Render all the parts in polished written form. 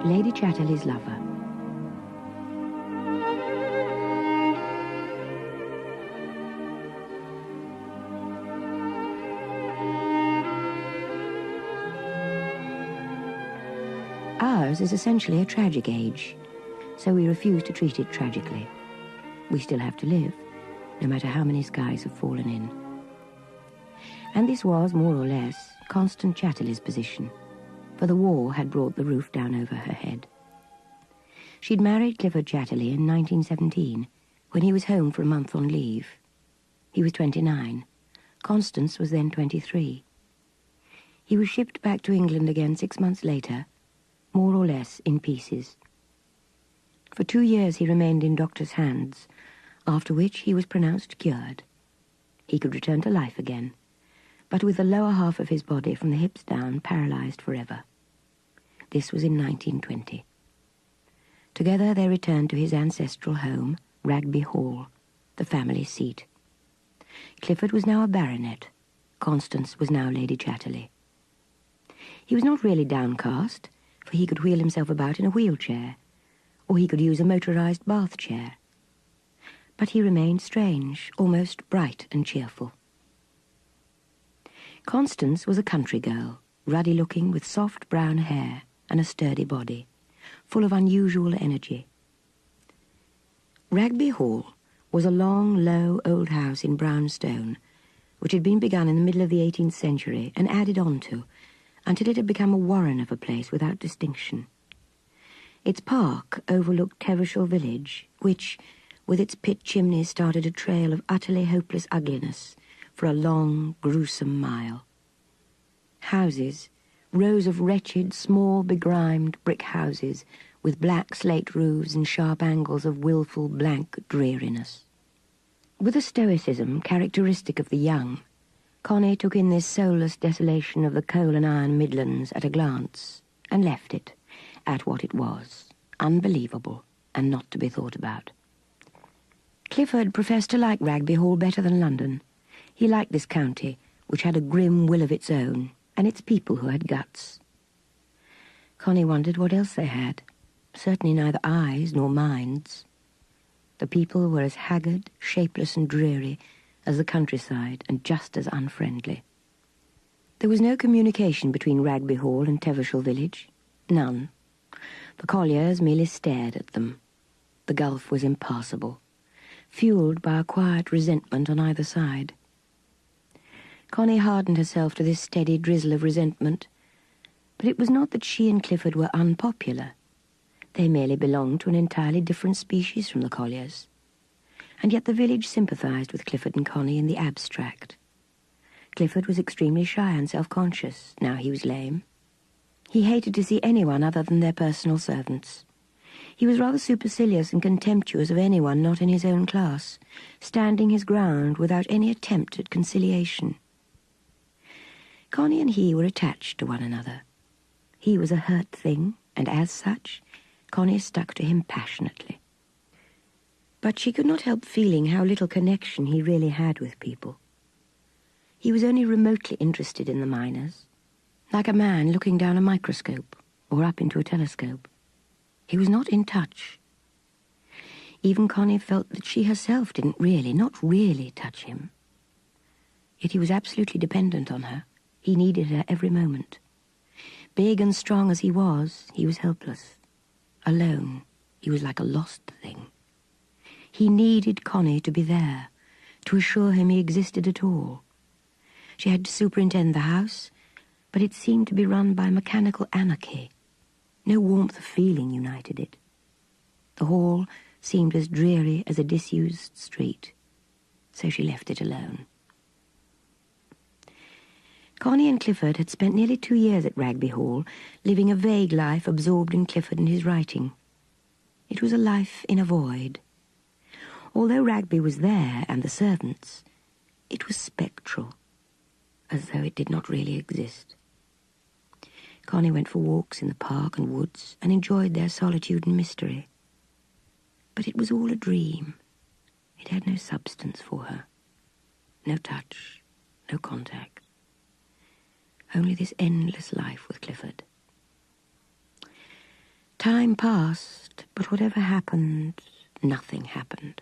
Lady Chatterley's lover. Ours is essentially a tragic age, so we refuse to treat it tragically. We still have to live, no matter how many skies have fallen in. And this was, more or less, Constance Chatterley's position, for the war had brought the roof down over her head. She'd married Clifford Chatterley in 1917, when he was home for a month on leave. He was 29. Constance was then 23. He was shipped back to England again 6 months later, more or less in pieces. For 2 years he remained in doctors' hands, after which he was pronounced cured. He could return to life again, but with the lower half of his body from the hips down paralysed forever. This was in 1920. Together they returned to his ancestral home, Ragby Hall, the family seat. Clifford was now a baronet. Constance was now Lady Chatterley. He was not really downcast, for he could wheel himself about in a wheelchair, or he could use a motorised bath chair. But he remained strange, almost bright and cheerful. Constance was a country girl, ruddy-looking with soft brown hair and a sturdy body, full of unusual energy. Ragby Hall was a long, low, old house in brown stone, which had been begun in the middle of the 18th century and added on to, until it had become a warren of a place without distinction. Its park overlooked Teversham village, which, with its pit chimneys, started a trail of utterly hopeless ugliness for a long, gruesome mile. Houses, rows of wretched, small, begrimed brick houses with black slate roofs and sharp angles of wilful, blank dreariness. With a stoicism characteristic of the young, Connie took in this soulless desolation of the coal and iron Midlands at a glance, and left it, at what it was, unbelievable and not to be thought about. Clifford professed to like Ragby Hall better than London. He liked this county, which had a grim will of its own, and its people who had guts. Connie wondered what else they had. Certainly neither eyes nor minds. The people were as haggard, shapeless and dreary as the countryside, and just as unfriendly. There was no communication between Ragby Hall and Teversham village. None. The colliers merely stared at them. The gulf was impassable, fuelled by a quiet resentment on either side. Connie hardened herself to this steady drizzle of resentment, but it was not that she and Clifford were unpopular. They merely belonged to an entirely different species from the colliers. And yet the village sympathised with Clifford and Connie in the abstract. Clifford was extremely shy and self-conscious, now he was lame. He hated to see anyone other than their personal servants. He was rather supercilious and contemptuous of anyone not in his own class, standing his ground without any attempt at conciliation. Connie and he were attached to one another. He was a hurt thing, and as such, Connie stuck to him passionately. But she could not help feeling how little connection he really had with people. He was only remotely interested in the miners, like a man looking down a microscope or up into a telescope. He was not in touch. Even Connie felt that she herself didn't really, not really touch him. Yet he was absolutely dependent on her. He needed her every moment. Big and strong as he was helpless. Alone, he was like a lost thing. He needed Connie to be there, to assure him he existed at all. She had to superintend the house, but it seemed to be run by mechanical anarchy. No warmth of feeling united it. The hall seemed as dreary as a disused street, so she left it alone. Connie and Clifford had spent nearly 2 years at Ragby Hall, living a vague life absorbed in Clifford and his writing. It was a life in a void. Although Ragby was there, and the servants, it was spectral, as though it did not really exist. Connie went for walks in the park and woods and enjoyed their solitude and mystery. But it was all a dream. It had no substance for her. No touch, no contact. Only this endless life with Clifford. Time passed, but whatever happened, nothing happened.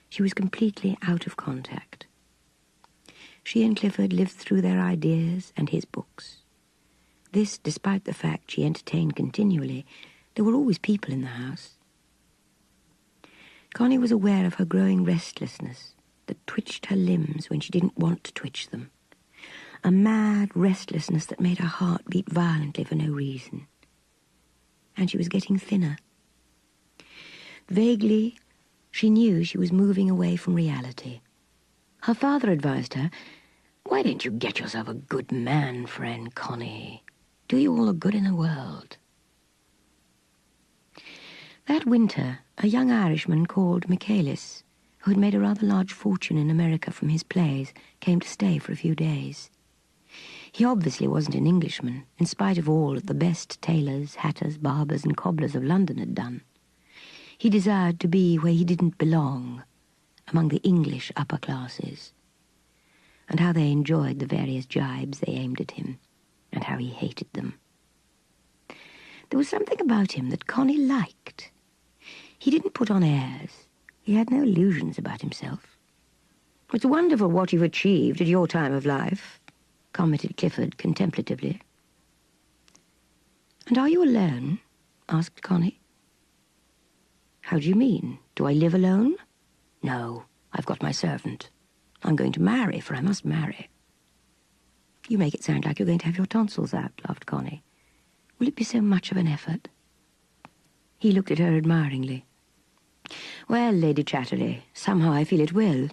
She was completely out of contact. She and Clifford lived through their ideas and his books. This, despite the fact she entertained continually, there were always people in the house. Connie was aware of her growing restlessness that twitched her limbs when she didn't want to twitch them. A mad restlessness that made her heart beat violently for no reason. And she was getting thinner. Vaguely, she knew she was moving away from reality. Her father advised her, "Why don't you get yourself a good man friend, Connie? Do you all the good in the world." That winter, a young Irishman called Michaelis, who had made a rather large fortune in America from his plays, came to stay for a few days. He obviously wasn't an Englishman, in spite of all that the best tailors, hatters, barbers and cobblers of London had done. He desired to be where he didn't belong, among the English upper classes. And how they enjoyed the various jibes they aimed at him, and how he hated them. There was something about him that Connie liked. He didn't put on airs. He had no illusions about himself. "It's wonderful what you've achieved at your time of life," commented Clifford contemplatively. "And are you alone?" asked Connie. "How do you mean? Do I live alone?" "No, I've got my servant. I'm going to marry, for I must marry." "You make it sound like you're going to have your tonsils out," laughed Connie. "Will it be so much of an effort?" He looked at her admiringly. "Well, Lady Chatterley, somehow I feel it will.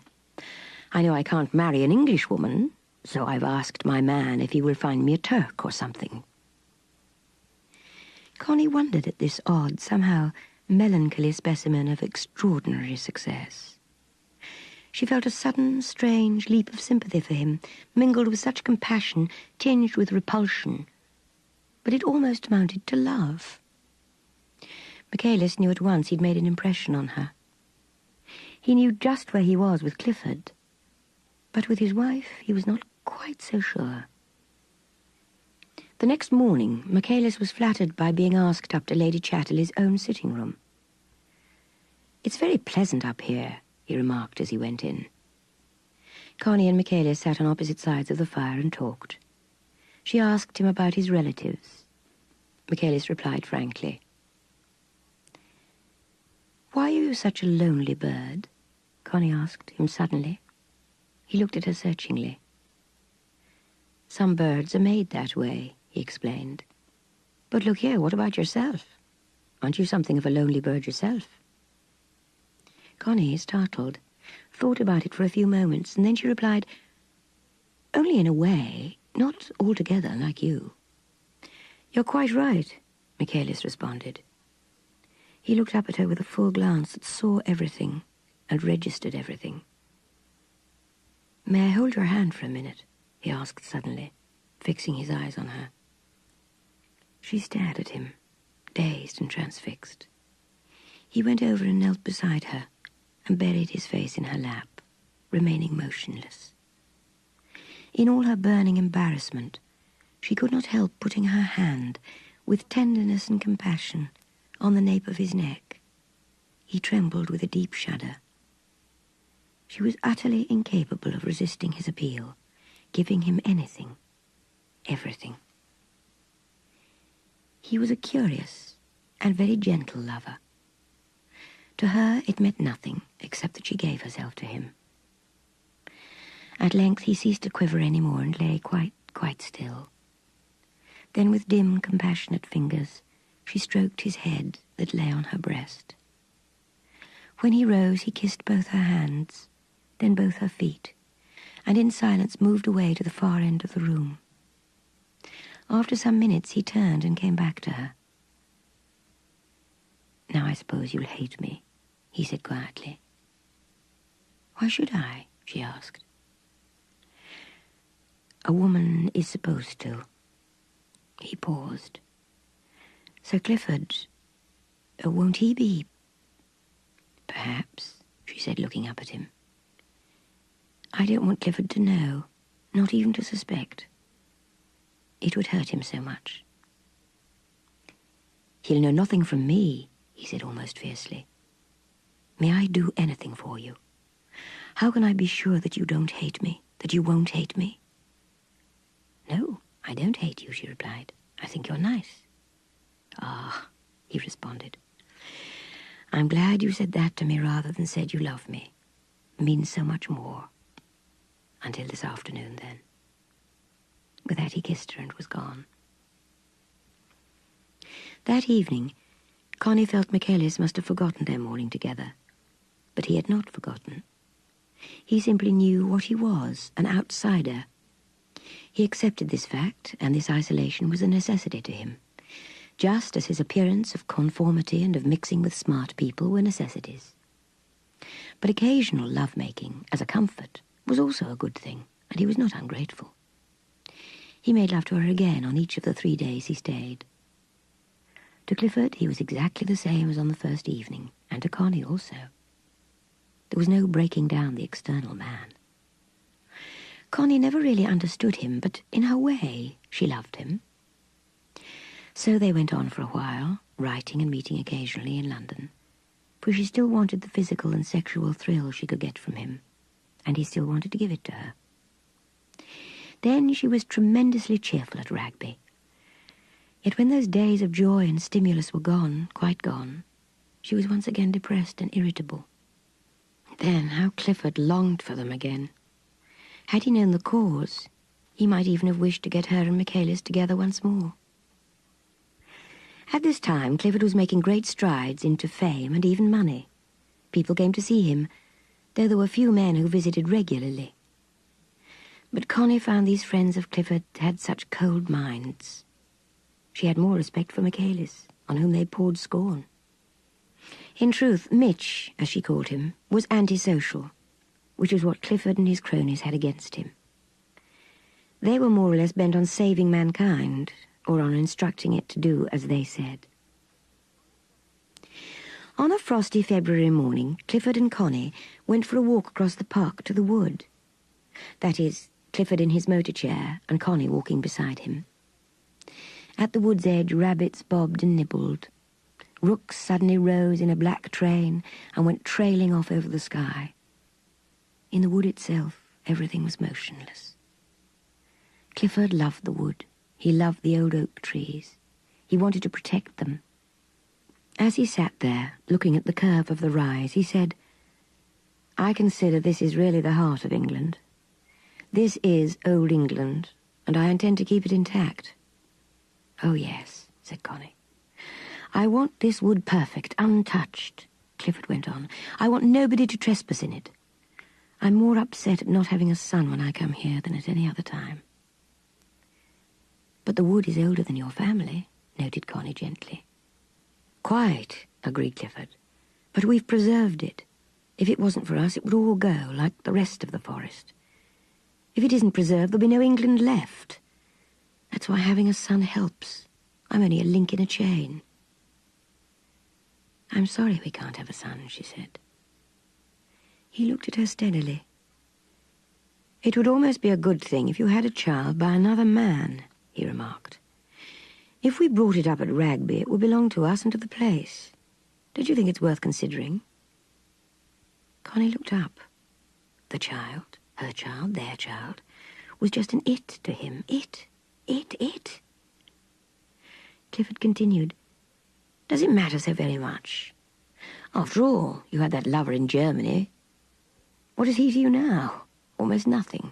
I know I can't marry an Englishwoman, so I've asked my man if he will find me a Turk or something." Connie wondered at this odd, somehow melancholy specimen of extraordinary success. She felt a sudden, strange leap of sympathy for him, mingled with such compassion, tinged with repulsion. But it almost amounted to love. Michaelis knew at once he'd made an impression on her. He knew just where he was with Clifford, but with his wife he was not quite so sure. The next morning, Michaelis was flattered by being asked up to Lady Chatterley's own sitting room. "It's very pleasant up here," he remarked as he went in. Connie and Michaelis sat on opposite sides of the fire and talked. She asked him about his relatives. Michaelis replied frankly. "Why are you such a lonely bird?" Connie asked him suddenly. He looked at her searchingly. "Some birds are made that way," he explained. "But look here, what about yourself? Aren't you something of a lonely bird yourself?" Connie, startled, thought about it for a few moments, and then she replied, "Only in a way, not altogether like you." "You're quite right," Michaelis responded. He looked up at her with a full glance that saw everything and registered everything. "May I hold your hand for a minute?" he asked suddenly, fixing his eyes on her. She stared at him, dazed and transfixed. He went over and knelt beside her and buried his face in her lap, remaining motionless. In all her burning embarrassment, she could not help putting her hand, with tenderness and compassion, on the nape of his neck. He trembled with a deep shudder. She was utterly incapable of resisting his appeal, giving him anything, everything. He was a curious and very gentle lover. To her it meant nothing except that she gave herself to him. At length he ceased to quiver any more and lay quite still. Then with dim, compassionate fingers, she stroked his head that lay on her breast. When he rose, he kissed both her hands, then both her feet, and in silence moved away to the far end of the room. After some minutes, he turned and came back to her. "Now I suppose you'll hate me," he said quietly. "Why should I?" she asked. "A woman is supposed to." He paused. "Sir Clifford, won't he be?" "Perhaps," she said, looking up at him. "I don't want Clifford to know, not even to suspect. It would hurt him so much." "He'll know nothing from me," he said almost fiercely. "May I do anything for you? How can I be sure that you don't hate me, that you won't hate me?" "No, I don't hate you," she replied. "I think you're nice." "Ah," he responded. "I'm glad you said that to me rather than said you love me. It means so much more. Until this afternoon, then." With that he kissed her and was gone. That evening, Connie felt Michaelis must have forgotten their morning together. But he had not forgotten. He simply knew what he was, an outsider. He accepted this fact, and this isolation was a necessity to him, just as his appearance of conformity and of mixing with smart people were necessities. But occasional love-making, as a comfort, was also a good thing, and he was not ungrateful. He made love to her again on each of the 3 days he stayed. To Clifford he was exactly the same as on the first evening, and to Connie also. There was no breaking down the external man. Connie never really understood him, but in her way she loved him. So they went on for a while, writing and meeting occasionally in London, for she still wanted the physical and sexual thrill she could get from him, and he still wanted to give it to her. Then she was tremendously cheerful at Rugby. Yet when those days of joy and stimulus were gone, quite gone, she was once again depressed and irritable. Then how Clifford longed for them again. Had he known the cause, he might even have wished to get her and Michaelis together once more. At this time, Clifford was making great strides into fame and even money. People came to see him, though there were few men who visited regularly. But Connie found these friends of Clifford had such cold minds. She had more respect for Michaelis, on whom they poured scorn. In truth, Mitch, as she called him, was antisocial, which was what Clifford and his cronies had against him. They were more or less bent on saving mankind, or on instructing it to do as they said. On a frosty February morning, Clifford and Connie went for a walk across the park to the wood. That is, Clifford in his motor chair and Connie walking beside him. At the wood's edge, rabbits bobbed and nibbled. Rooks suddenly rose in a black train and went trailing off over the sky. In the wood itself, everything was motionless. Clifford loved the wood. He loved the old oak trees. He wanted to protect them. As he sat there, looking at the curve of the rise, he said, "I consider this is really the heart of England. This is old England, and I intend to keep it intact." "Oh, yes," said Connie. "I want this wood perfect, untouched," Clifford went on. "I want nobody to trespass in it. I'm more upset at not having a son when I come here than at any other time." "But the wood is older than your family," noted Connie gently. "Quite," agreed Clifford. "But we've preserved it. If it wasn't for us, it would all go, like the rest of the forest. If it isn't preserved, there'll be no England left. That's why having a son helps. I'm only a link in a chain." "I'm sorry we can't have a son," she said. He looked at her steadily. "It would almost be a good thing if you had a child by another man," he remarked. "If we brought it up at Rugby, it would belong to us and to the place. Don't you think it's worth considering?" Connie looked up. The child, her child, their child, was just an it to him. It. Clifford continued, "Does it matter so very much? After all, you had that lover in Germany. What is he to you now? Almost nothing.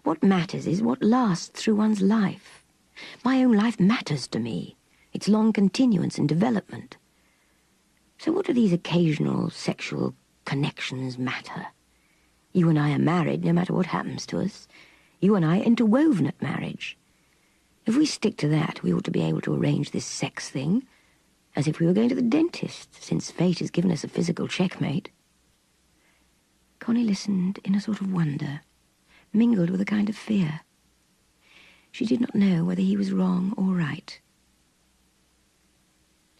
What matters is what lasts through one's life. My own life matters to me, its long continuance and development. So what do these occasional sexual connections matter? You and I are married no matter what happens to us. You and I are interwoven at marriage. If we stick to that, we ought to be able to arrange this sex thing as if we were going to the dentist, since fate has given us a physical checkmate." Connie listened in a sort of wonder, mingled with a kind of fear. She did not know whether he was wrong or right.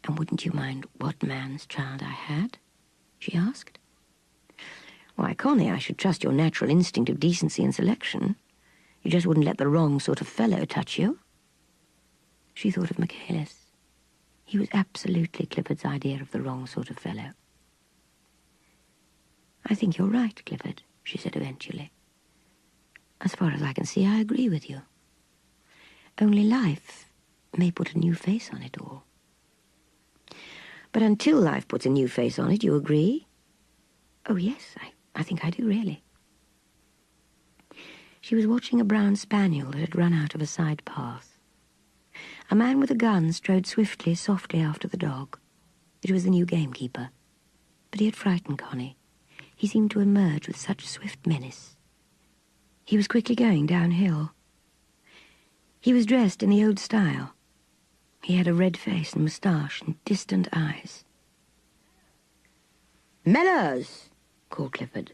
"And wouldn't you mind what man's child I had?" she asked. "Why, Connie, I should trust your natural instinct of decency and selection. You just wouldn't let the wrong sort of fellow touch you." She thought of Michaelis. He was absolutely Clifford's idea of the wrong sort of fellow. "I think you're right, Clifford," she said eventually. "As far as I can see, I agree with you. Only life may put a new face on it all." "But until life puts a new face on it, you agree?" "Oh, yes, I think I do, really." She was watching a brown spaniel that had run out of a side path. A man with a gun strode swiftly, softly after the dog. It was the new gamekeeper. But he had frightened Connie. He seemed to emerge with such swift menace. He was quickly going downhill. He was dressed in the old style. He had a red face and moustache and distant eyes. "Mellors!" called Clifford.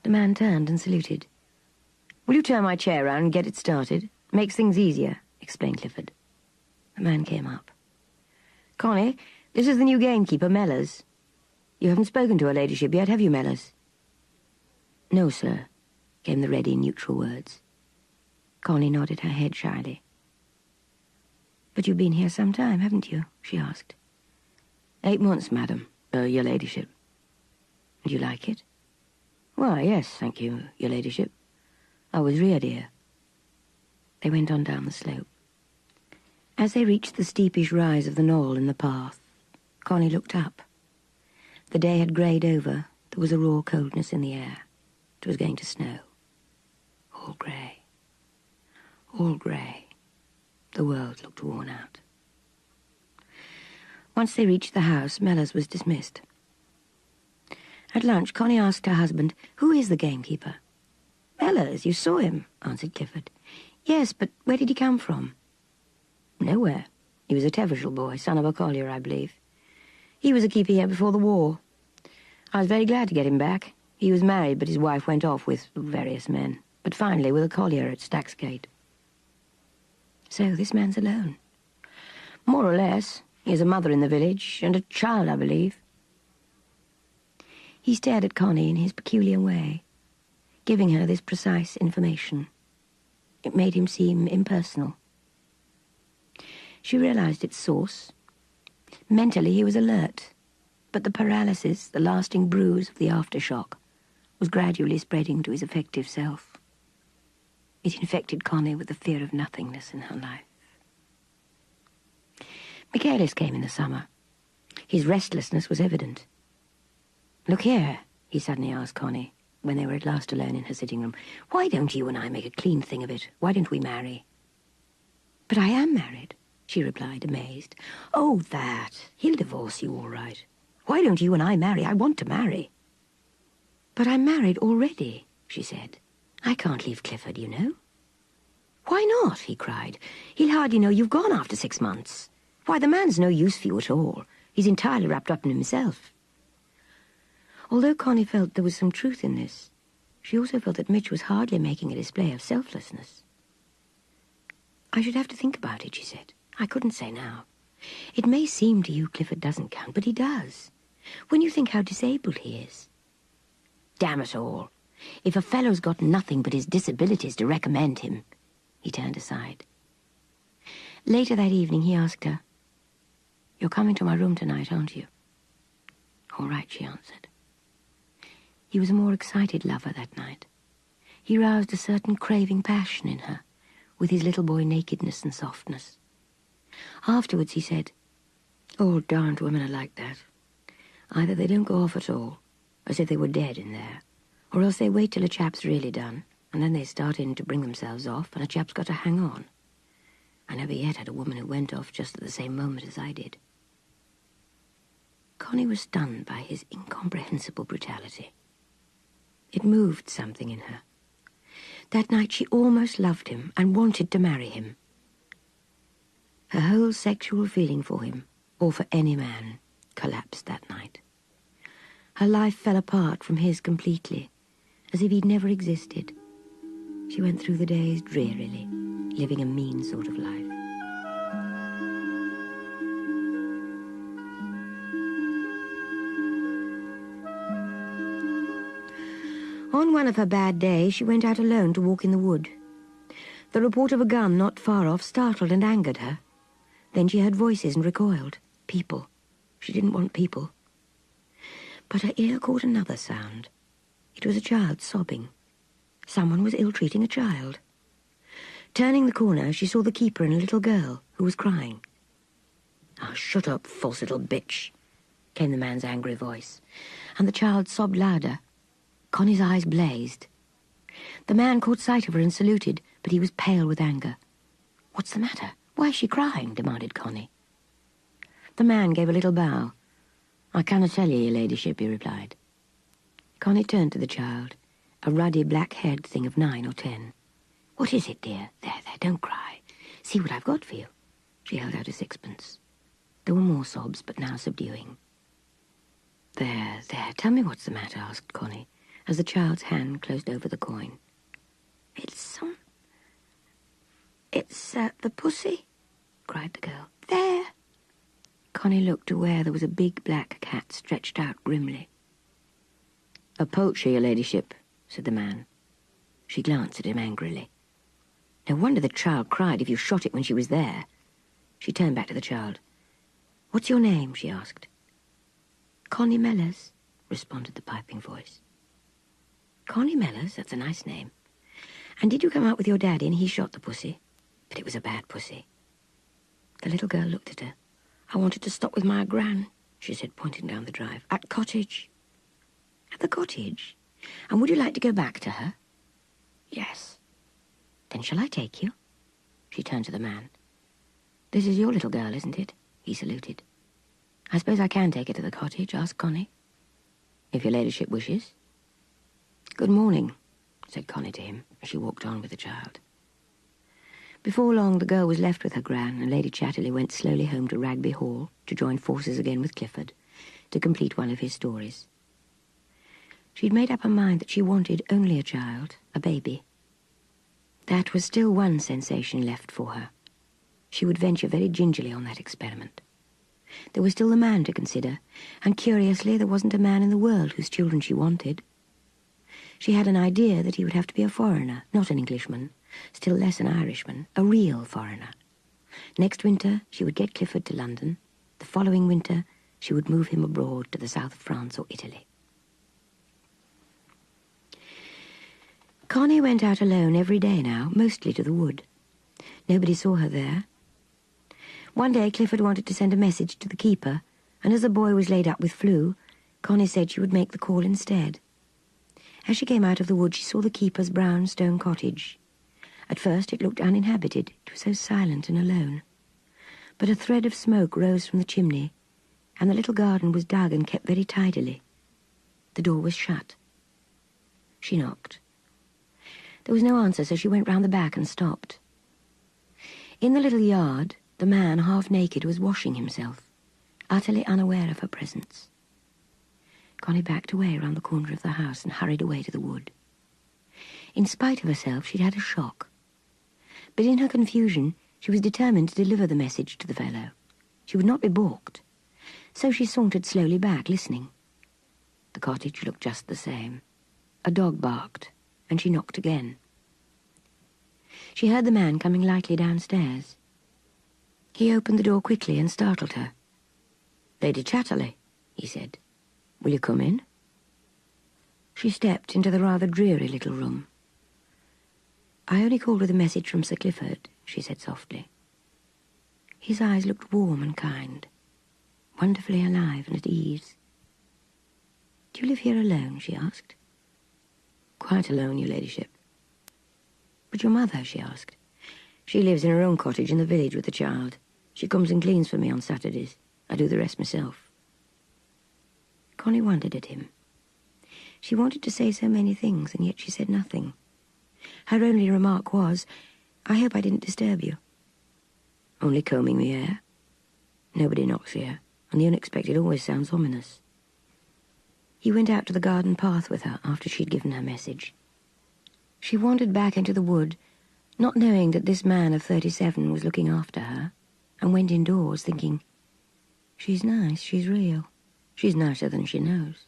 The man turned and saluted. "Will you turn my chair round and get it started? Makes things easier," explained Clifford. The man came up. "Connie, this is the new gamekeeper, Mellors. You haven't spoken to her ladyship yet, have you, Mellors?" "No, sir," came the ready, neutral words. Connie nodded her head shyly. "But you've been here some time, haven't you?" she asked. 8 months, madam, your ladyship." "Do you like it?" "Why, yes, thank you, your ladyship. I was reared here." They went on down the slope. As they reached the steepish rise of the knoll in the path, Connie looked up. The day had greyed over. There was a raw coldness in the air. It was going to snow. All grey. All grey. The world looked worn out. Once they reached the house, Mellors was dismissed. At lunch, Connie asked her husband, "Who is the gamekeeper?" "Mellors, you saw him," answered Clifford. "Yes, but where did he come from?" "Nowhere. He was a Teversham boy, son of a collier, I believe. He was a keeper here before the war. I was very glad to get him back. He was married, but his wife went off with various men, but finally with a collier at Stacksgate." "So this man's alone?" "More or less. He has a mother in the village, and a child, I believe." He stared at Connie in his peculiar way, giving her this precise information. It made him seem impersonal. She realized its source. Mentally, he was alert, but the paralysis, the lasting bruise of the aftershock, was gradually spreading to his effective self. It infected Connie with the fear of nothingness in her life. Michaelis came in the summer. His restlessness was evident. "Look here," he suddenly asked Connie, when they were at last alone in her sitting room. "Why don't you and I make a clean thing of it? Why don't we marry?" "But I am married," she replied, amazed. "Oh, that. He'll divorce you, all right. Why don't you and I marry? I want to marry." "But I'm married already," she said. "I can't leave Clifford, you know." "Why not?" he cried. "He'll hardly know you've gone after 6 months. Why, the man's no use for you at all. He's entirely wrapped up in himself." Although Connie felt there was some truth in this, she also felt that Mitch was hardly making a display of selflessness. "I should have to think about it," she said. "I couldn't say now. It may seem to you Clifford doesn't count, but he does. When you think how disabled he is." "Damn it all. If a fellow's got nothing but his disabilities to recommend him..." He turned aside. Later that evening he asked her, "You're coming to my room tonight, aren't you?" "All right," she answered. He was a more excited lover that night. He roused a certain craving passion in her, with his little boy nakedness and softness. Afterwards he said, "All darned women are like that. Either they don't go off at all, as if they were dead in there, or else they wait till a chap's really done, and then they start in to bring themselves off, and a chap's got to hang on. I never yet had a woman who went off just at the same moment as I did." Connie was stunned by his incomprehensible brutality. It moved something in her. That night she almost loved him and wanted to marry him. Her whole sexual feeling for him, or for any man, collapsed that night. Her life fell apart from his completely, as if he'd never existed. She went through the days drearily, living a mean sort of life. On one of her bad days, she went out alone to walk in the wood. The report of a gun not far off startled and angered her. Then she heard voices and recoiled. People. She didn't want people. But her ear caught another sound. It was a child sobbing. Someone was ill-treating a child. Turning the corner, she saw the keeper and a little girl who was crying. "Oh, shut up, false little bitch," came the man's angry voice, and the child sobbed louder. Connie's eyes blazed. The man caught sight of her and saluted, but he was pale with anger. "What's the matter? Why is she crying?" demanded Connie. The man gave a little bow. "I cannot tell you, your ladyship," he replied. Connie turned to the child, a ruddy black-haired thing of 9 or 10. "What is it, dear? There, don't cry. See what I've got for you." She held out a 6pence. There were more sobs, but now subduing. There, tell me what's the matter," asked Connie, as the child's hand closed over the coin. It's the pussy," cried the girl. "There." Connie looked to where there was a big black cat stretched out grimly. "A poacher, your ladyship," said the man. She glanced at him angrily. "No wonder the child cried if you shot it when she was there." She turned back to the child. "What's your name?" she asked. "Connie Mellors," responded the piping voice. "Connie Mellors? That's a nice name. And did you come out with your daddy and he shot the pussy? But it was a bad pussy." The little girl looked at her. "I wanted to stop with my gran," she said, pointing down the drive. "At cottage." "At the cottage? And would you like to go back to her?" "Yes." "Then shall I take you?" She turned to the man. "This is your little girl, isn't it?" He saluted. "I suppose I can take her to the cottage?" asked Connie. "If your ladyship wishes." "Good morning," said Connie to him as she walked on with the child. Before long, the girl was left with her gran, and Lady Chatterley went slowly home to Ragby Hall to join forces again with Clifford to complete one of his stories. She'd made up her mind that she wanted only a child, a baby. That was still one sensation left for her. She would venture very gingerly on that experiment. There was still the man to consider, and curiously there wasn't a man in the world whose children she wanted. She had an idea that he would have to be a foreigner, not an Englishman, still less an Irishman, a real foreigner. Next winter she would get Clifford to London. The following winter she would move him abroad to the south of France or Italy. Connie went out alone every day now, mostly to the wood. Nobody saw her there. One day Clifford wanted to send a message to the keeper, and as the boy was laid up with flu, Connie said she would make the call instead. As she came out of the wood, she saw the keeper's brown stone cottage. At first it looked uninhabited. It was so silent and alone. But a thread of smoke rose from the chimney, and the little garden was dug and kept very tidily. The door was shut. She knocked. There was no answer, so she went round the back and stopped. In the little yard, the man, half naked, was washing himself, utterly unaware of her presence. Connie backed away around the corner of the house and hurried away to the wood. In spite of herself, she'd had a shock. But in her confusion, she was determined to deliver the message to the fellow. She would not be balked. So she sauntered slowly back, listening. The cottage looked just the same. A dog barked, and she knocked again. She heard the man coming lightly downstairs. He opened the door quickly and startled her. "Lady Chatterley," he said. "Will you come in?" She stepped into the rather dreary little room. "I only called with a message from Sir Clifford," she said softly. His eyes looked warm and kind, wonderfully alive and at ease. "Do you live here alone?" she asked. "Quite alone, your ladyship." "But your mother?" she asked. "She lives in her own cottage in the village with the child. She comes and cleans for me on Saturdays. I do the rest myself." Connie wondered at him. She wanted to say so many things, and yet she said nothing. Her only remark was, "I hope I didn't disturb you." "Only combing the air. Nobody knocks here, and the unexpected always sounds ominous." He went out to the garden path with her after she'd given her message. She wandered back into the wood, not knowing that this man of 37 was looking after her, and went indoors thinking, "She's nice, she's real. She's nicer than she knows."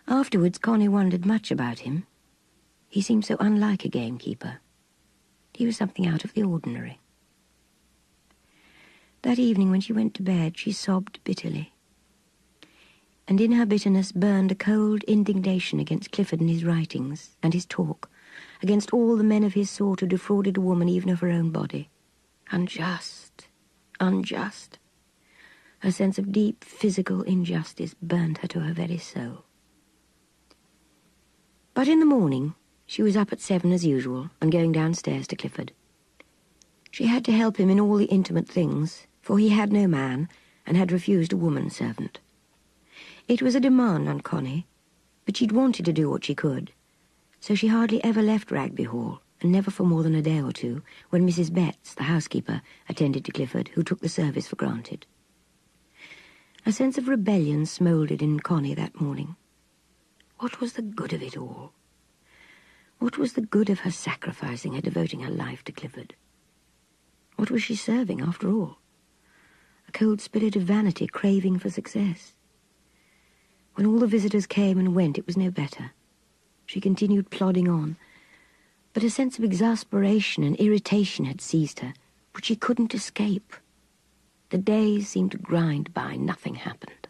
Afterwards, Connie wondered much about him. He seemed so unlike a gamekeeper. He was something out of the ordinary. That evening when she went to bed, she sobbed bitterly. And in her bitterness burned a cold indignation against Clifford and his writings and his talk, against all the men of his sort who defrauded a woman even of her own body. Unjust, unjust. A sense of deep physical injustice burned her to her very soul. But in the morning, she was up at 7 as usual and going downstairs to Clifford. She had to help him in all the intimate things, for he had no man and had refused a woman servant. It was a demand on Connie, but she'd wanted to do what she could, so she hardly ever left Ragby Hall, and never for more than a day or two, when Mrs. Betts, the housekeeper, attended to Clifford, who took the service for granted. A sense of rebellion smouldered in Connie that morning. What was the good of it all? What was the good of her sacrificing, her devoting her life to Clifford? What was she serving, after all? A cold spirit of vanity, craving for success. When all the visitors came and went, it was no better. She continued plodding on, but a sense of exasperation and irritation had seized her, which she couldn't escape. The days seemed to grind by, nothing happened.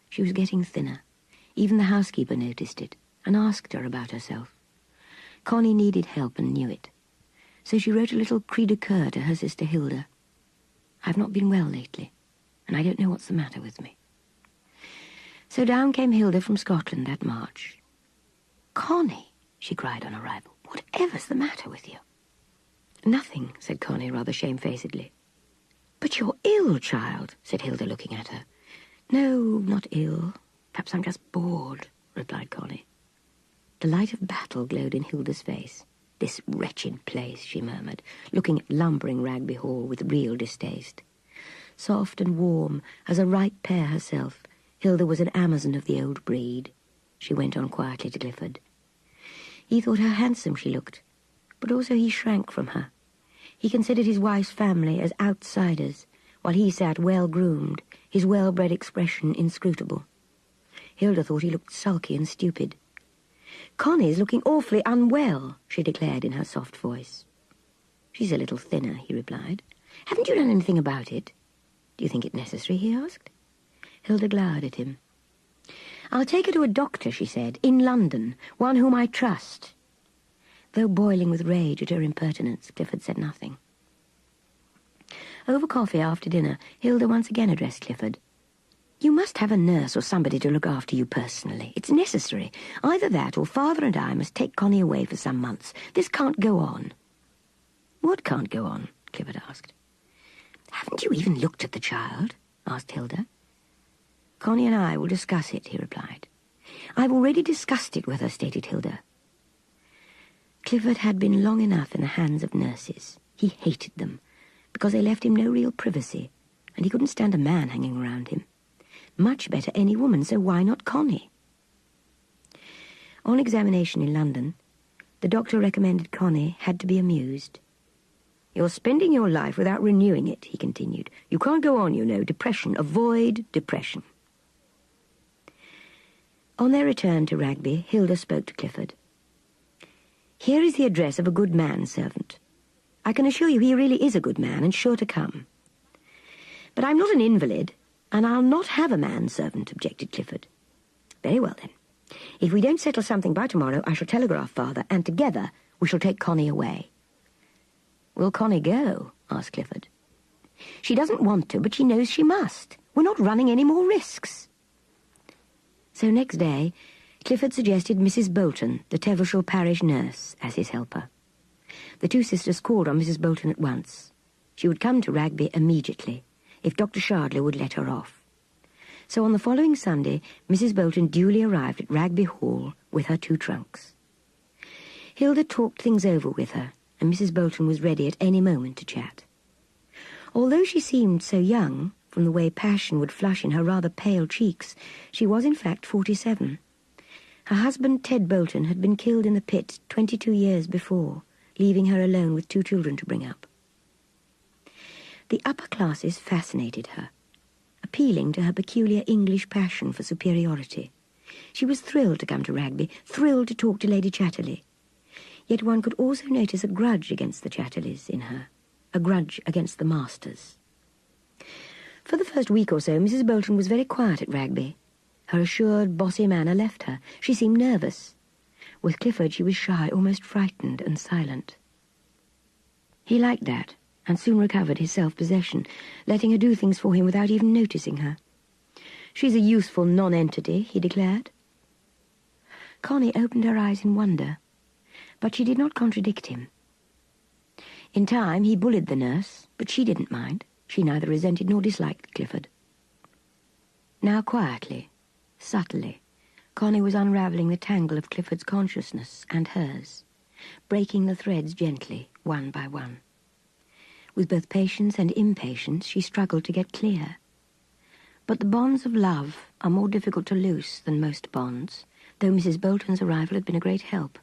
She was getting thinner. Even the housekeeper noticed it, and asked her about herself. Connie needed help and knew it, so she wrote a little cri de coeur to her sister Hilda. I've not been well lately, and I don't know what's the matter with me. So down came Hilda from Scotland that March. Connie, she cried on arrival, whatever's the matter with you? Nothing, said Connie rather shamefacedly. But you're ill, child, said Hilda, looking at her. No, not ill. Perhaps I'm just bored, replied Connie. The light of battle glowed in Hilda's face. This wretched place, she murmured, looking at lumbering Ragby Hall with real distaste. Soft and warm as a ripe pear herself, Hilda was an Amazon of the old breed. She went on quietly to Clifford. He thought how handsome she looked, but also he shrank from her. He considered his wife's family as outsiders, while he sat well-groomed, his well-bred expression inscrutable. Hilda thought he looked sulky and stupid. Connie's looking awfully unwell, she declared in her soft voice. She's a little thinner, he replied. Haven't you done anything about it? Do you think it necessary, he asked. Hilda glowered at him. I'll take her to a doctor, she said, in London, one whom I trust. Though boiling with rage at her impertinence, Clifford said nothing. Over coffee after dinner, Hilda once again addressed Clifford. You must have a nurse or somebody to look after you personally. It's necessary. Either that or Father and I must take Connie away for some months. This can't go on. What can't go on? Clifford asked. Haven't you even looked at the child? Asked Hilda. Connie and I will discuss it, he replied. I've already discussed it with her, stated Hilda. Clifford had been long enough in the hands of nurses. He hated them, because they left him no real privacy, and he couldn't stand a man hanging around him. Much better any woman, so why not Connie? On examination in London, the doctor recommended Connie had to be amused. You're spending your life without renewing it, he continued. You can't go on, you know. Depression. Avoid depression. On their return to Ragby, Hilda spoke to Clifford. Here is the address of a good manservant. I can assure you he really is a good man and sure to come. But I'm not an invalid, and I'll not have a manservant, objected Clifford. Very well, then. If we don't settle something by tomorrow, I shall telegraph Father, and together we shall take Connie away. Will Connie go? Asked Clifford. She doesn't want to, but she knows she must. We're not running any more risks. So next day, Clifford suggested Mrs. Bolton, the Tevilshire parish nurse, as his helper. The two sisters called on Mrs. Bolton at once. She would come to Ragby immediately, if Dr. Shardley would let her off. So on the following Sunday, Mrs. Bolton duly arrived at Ragby Hall with her 2 trunks. Hilda talked things over with her, and Mrs. Bolton was ready at any moment to chat. Although she seemed so young, from the way passion would flush in her rather pale cheeks, she was in fact 47. Her husband, Ted Bolton, had been killed in the pit 22 years before, leaving her alone with 2 children to bring up. The upper classes fascinated her, appealing to her peculiar English passion for superiority. She was thrilled to come to Ragby, thrilled to talk to Lady Chatterley. Yet one could also notice a grudge against the Chatterleys in her, a grudge against the masters. For the first week or so, Mrs. Bolton was very quiet at Ragby. Her assured, bossy manner left her. She seemed nervous. With Clifford, she was shy, almost frightened and silent. He liked that, and soon recovered his self-possession, letting her do things for him without even noticing her. "She's a useful non-entity," he declared. Connie opened her eyes in wonder, but she did not contradict him. In time, he bullied the nurse, but she didn't mind. She neither resented nor disliked Clifford. Now quietly, subtly, Connie was unravelling the tangle of Clifford's consciousness and hers, breaking the threads gently, one by one. With both patience and impatience, she struggled to get clear. But the bonds of love are more difficult to loose than most bonds, though Mrs. Bolton's arrival had been a great help.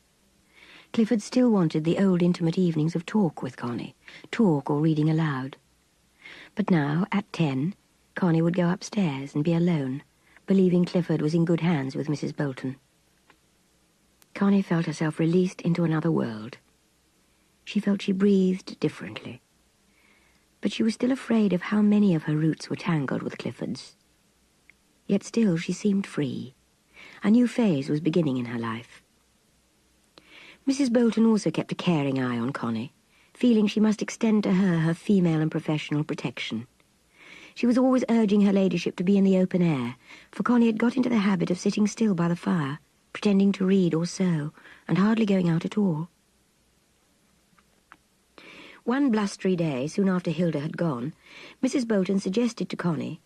Clifford still wanted the old intimate evenings of talk with Connie, talk or reading aloud. But now, at 10, Connie would go upstairs and be alone, believing Clifford was in good hands with Mrs. Bolton. Connie felt herself released into another world. She felt she breathed differently. But she was still afraid of how many of her roots were tangled with Clifford's. Yet still she seemed free. A new phase was beginning in her life. Mrs. Bolton also kept a caring eye on Connie, feeling she must extend to her female and professional protection. She was always urging her ladyship to be in the open air, for Connie had got into the habit of sitting still by the fire, pretending to read or sew, and hardly going out at all. One blustery day, soon after Hilda had gone, Mrs. Bolton suggested to Connie,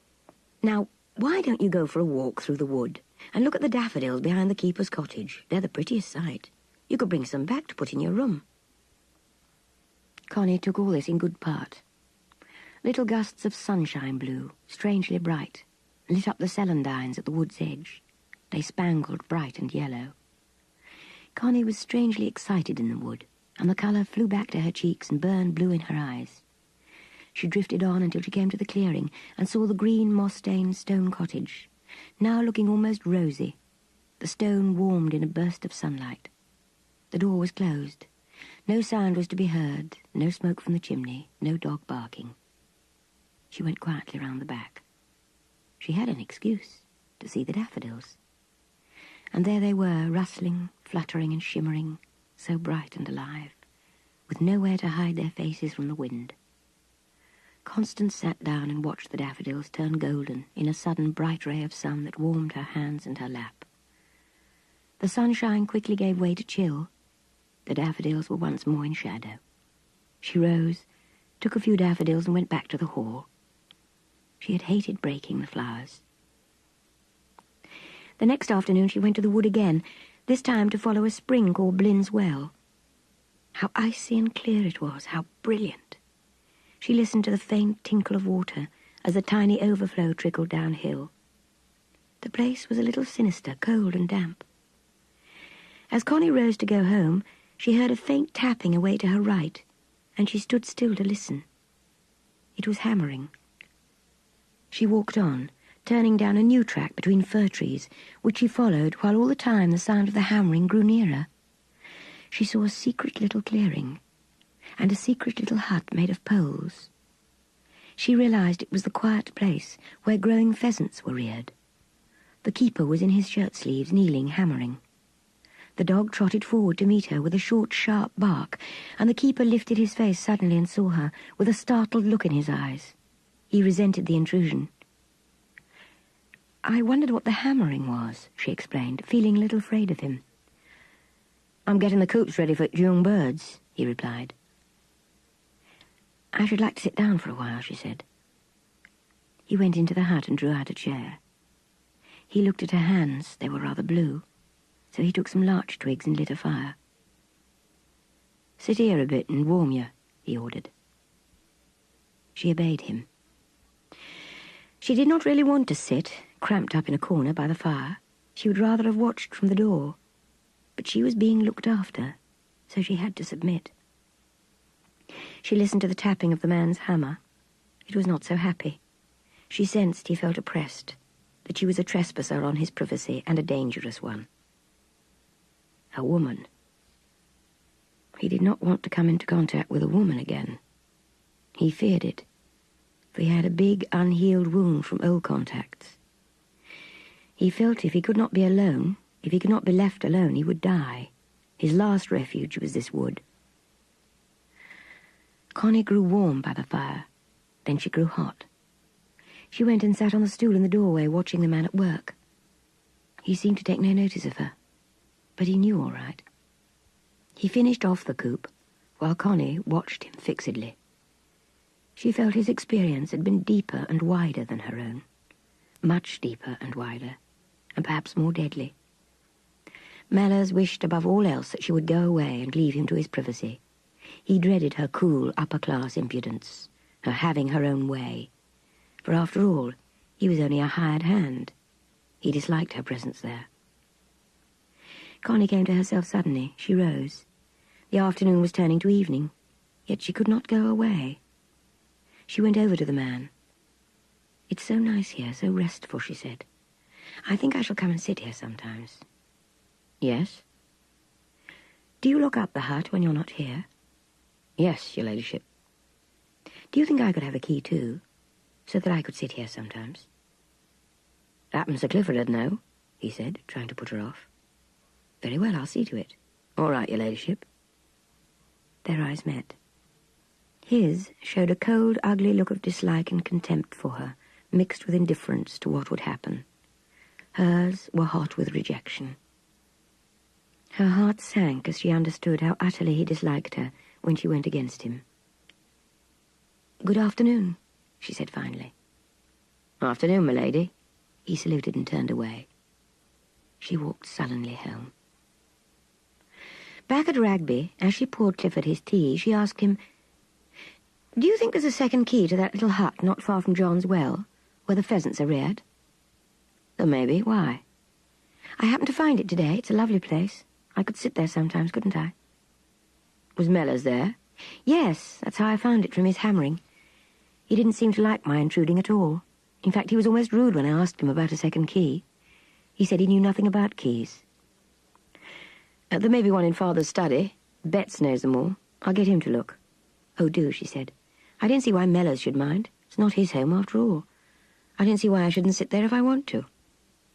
"Now, why don't you go for a walk through the wood and look at the daffodils behind the keeper's cottage? They're the prettiest sight. You could bring some back to put in your room." Connie took all this in good part. Little gusts of sunshine blew, strangely bright, lit up the celandines at the wood's edge. They spangled bright and yellow. Connie was strangely excited in the wood, and the colour flew back to her cheeks and burned blue in her eyes. She drifted on until she came to the clearing and saw the green moss-stained stone cottage, now looking almost rosy. The stone warmed in a burst of sunlight. The door was closed. No sound was to be heard, no smoke from the chimney, no dog barking. She went quietly round the back. She had an excuse to see the daffodils. And there they were, rustling, fluttering and shimmering, so bright and alive, with nowhere to hide their faces from the wind. Constance sat down and watched the daffodils turn golden in a sudden bright ray of sun that warmed her hands and her lap. The sunshine quickly gave way to chill. The daffodils were once more in shadow. She rose, took a few daffodils and went back to the hall. She had hated breaking the flowers. The next afternoon she went to the wood again, this time to follow a spring called Blynn's Well. How icy and clear it was, how brilliant. She listened to the faint tinkle of water as the tiny overflow trickled downhill. The place was a little sinister, cold and damp. As Connie rose to go home, she heard a faint tapping away to her right, and she stood still to listen. It was hammering. She walked on, turning down a new track between fir trees, which she followed while all the time the sound of the hammering grew nearer. She saw a secret little clearing, and a secret little hut made of poles. She realized it was the quiet place where growing pheasants were reared. The keeper was in his shirt-sleeves, kneeling, hammering. The dog trotted forward to meet her with a short, sharp bark, and the keeper lifted his face suddenly and saw her, with a startled look in his eyes. He resented the intrusion. "I wondered what the hammering was," she explained, feeling a little afraid of him. "I'm getting the coops ready for young birds," he replied. "I should like to sit down for a while," she said. He went into the hut and drew out a chair. He looked at her hands. They were rather blue, so he took some larch twigs and lit a fire. "Sit here a bit and warm you," he ordered. She obeyed him. She did not really want to sit, cramped up in a corner by the fire. She would rather have watched from the door. But she was being looked after, so she had to submit. She listened to the tapping of the man's hammer. It was not so happy. She sensed he felt oppressed, that she was a trespasser on his privacy and a dangerous one. A woman. He did not want to come into contact with a woman again. He feared it. for he had a big, unhealed wound from old contacts. He felt if he could not be alone, if he could not be left alone, he would die. His last refuge was this wood. Connie grew warm by the fire. Then she grew hot. She went and sat on the stool in the doorway, watching the man at work. He seemed to take no notice of her, but he knew all right. He finished off the coop, while Connie watched him fixedly. She felt his experience had been deeper and wider than her own, much deeper and wider, and perhaps more deadly. Mellors wished above all else that she would go away and leave him to his privacy. He dreaded her cool, upper-class impudence, her having her own way. For after all, he was only a hired hand. He disliked her presence there. Connie came to herself suddenly. She rose. The afternoon was turning to evening, yet she could not go away. She went over to the man. "It's so nice here, so restful," she said. "I think I shall come and sit here sometimes." "Yes?" "Do you lock up the hut when you're not here?" "Yes, your ladyship." "Do you think I could have a key too, so that I could sit here sometimes?" "Happens Sir Clifford would know," he said, trying to put her off. "Very well, I'll see to it." "All right, your ladyship." Their eyes met. His showed a cold, ugly look of dislike and contempt for her, mixed with indifference to what would happen. Hers were hot with rejection. Her heart sank as she understood how utterly he disliked her when she went against him. "Good afternoon," she said finally. "Afternoon, my lady." He saluted and turned away. She walked sullenly home. Back at Ragby, as she poured Clifford his tea, she asked him, "Do you think there's a second key to that little hut not far from John's well, where the pheasants are reared?" "There may be. Why?" "I happened to find it today. It's a lovely place. I could sit there sometimes, couldn't I?" "Was Mellors there?" "Yes, that's how I found it, from his hammering. He didn't seem to like my intruding at all. In fact, he was almost rude when I asked him about a second key. He said he knew nothing about keys." "There may be one in Father's study. Betts knows them all. I'll get him to look." "Oh, do," she said. "I don't see why Mellors should mind. It's not his home, after all. I don't see why I shouldn't sit there if I want to."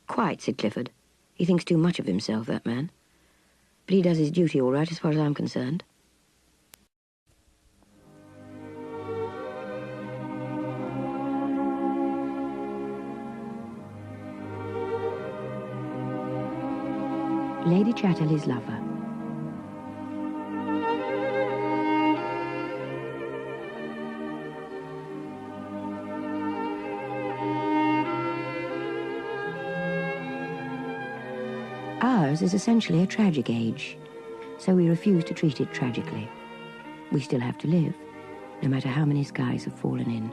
"Quite," said Clifford. "He thinks too much of himself, that man. But he does his duty all right, as far as I'm concerned." Lady Chatterley's lover. Ours is essentially a tragic age, so we refuse to treat it tragically. We still have to live, no matter how many skies have fallen in.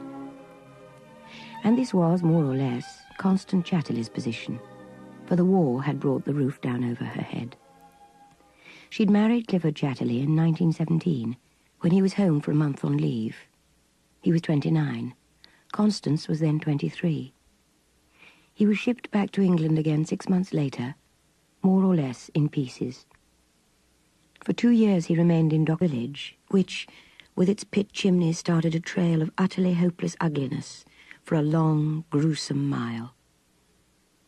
And this was, more or less, Constance Chatterley's position, for the war had brought the roof down over her head. She'd married Clifford Chatterley in 1917, when he was home for a month on leave. He was 29. Constance was then 23. He was shipped back to England again 6 months later, more or less in pieces. For 2 years he remained in Dock Village, which, with its pit chimneys, started a trail of utterly hopeless ugliness for a long, gruesome mile.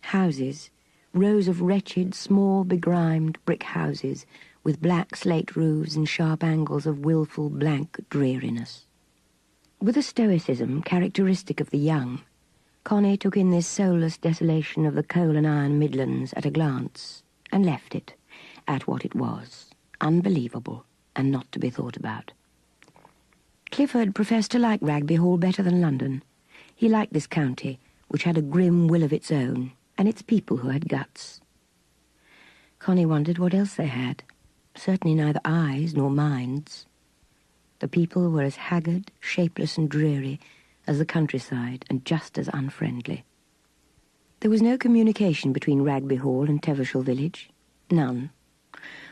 Houses, rows of wretched, small, begrimed brick houses with black slate roofs and sharp angles of wilful, blank dreariness. With a stoicism characteristic of the young, Connie took in this soulless desolation of the coal and iron Midlands at a glance, and left it at what it was, unbelievable and not to be thought about. Clifford professed to like Ragby Hall better than London. He liked this county, which had a grim will of its own, and its people who had guts. Connie wondered what else they had. Certainly neither eyes nor minds. The people were as haggard, shapeless and dreary as the countryside, and just as unfriendly. There was no communication between Ragby Hall and Teversham village. None.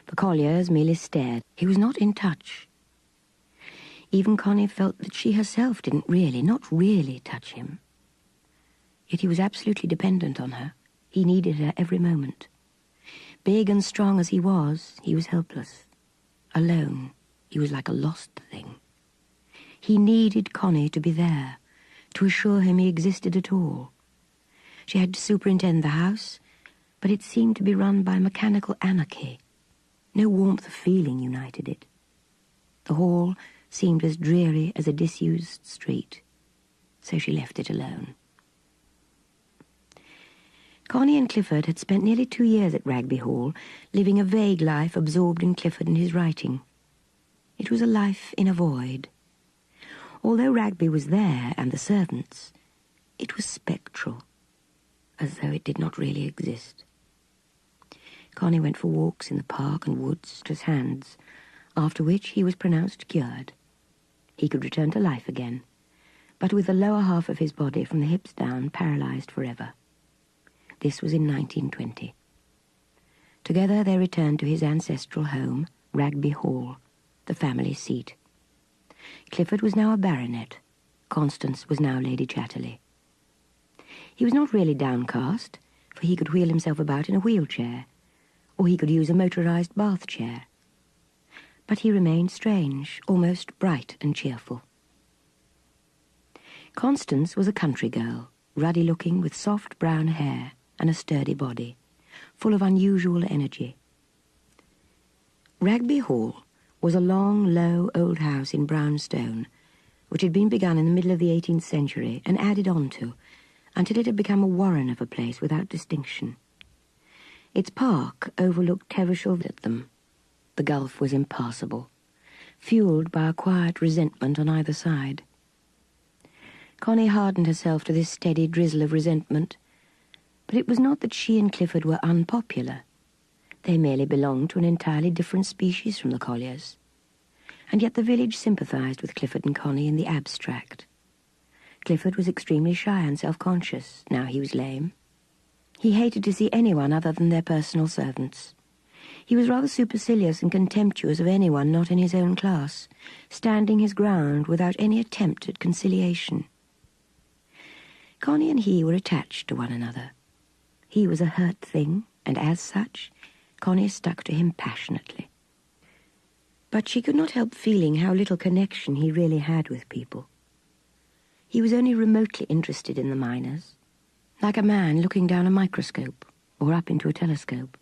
The colliers merely stared. He was not in touch. Even Connie felt that she herself didn't really, not really touch him. Yet he was absolutely dependent on her. He needed her every moment. Big and strong as he was helpless. Alone, he was like a lost thing. He needed Connie to be there, to assure him he existed at all. She had to superintend the house, but it seemed to be run by mechanical anarchy. No warmth of feeling united it. The hall seemed as dreary as a disused street, so she left it alone. Connie and Clifford had spent nearly 2 years at Ragby Hall, living a vague life absorbed in Clifford and his writing. It was a life in a void. Although Ragby was there and the servants, it was spectral, as though it did not really exist. Connie went for walks in the park and woods to his hands, after which he was pronounced cured. He could return to life again, but with the lower half of his body from the hips down paralysed forever. This was in 1920. Together they returned to his ancestral home, Ragby Hall, the family seat. Clifford was now a baronet. Constance was now Lady Chatterley. He was not really downcast, for he could wheel himself about in a wheelchair, or he could use a motorised bath chair. But he remained strange, almost bright and cheerful. Constance was a country girl, ruddy-looking with soft brown hair and a sturdy body, full of unusual energy. Ragby Hall was a long, low, old house in brown stone, which had been begun in the middle of the 18th century and added on to, until it had become a warren of a place without distinction. Its park overlooked Teversham at them. The gulf was impassable, fuelled by a quiet resentment on either side. Connie hardened herself to this steady drizzle of resentment, but it was not that she and Clifford were unpopular. They merely belonged to an entirely different species from the Colliers. And yet the village sympathised with Clifford and Connie in the abstract. Clifford was extremely shy and self-conscious, now he was lame. He hated to see anyone other than their personal servants. He was rather supercilious and contemptuous of anyone not in his own class, standing his ground without any attempt at conciliation. Connie and he were attached to one another. He was a hurt thing, and as such, Connie stuck to him passionately. But she could not help feeling how little connection he really had with people. He was only remotely interested in the miners, like a man looking down a microscope or up into a telescope.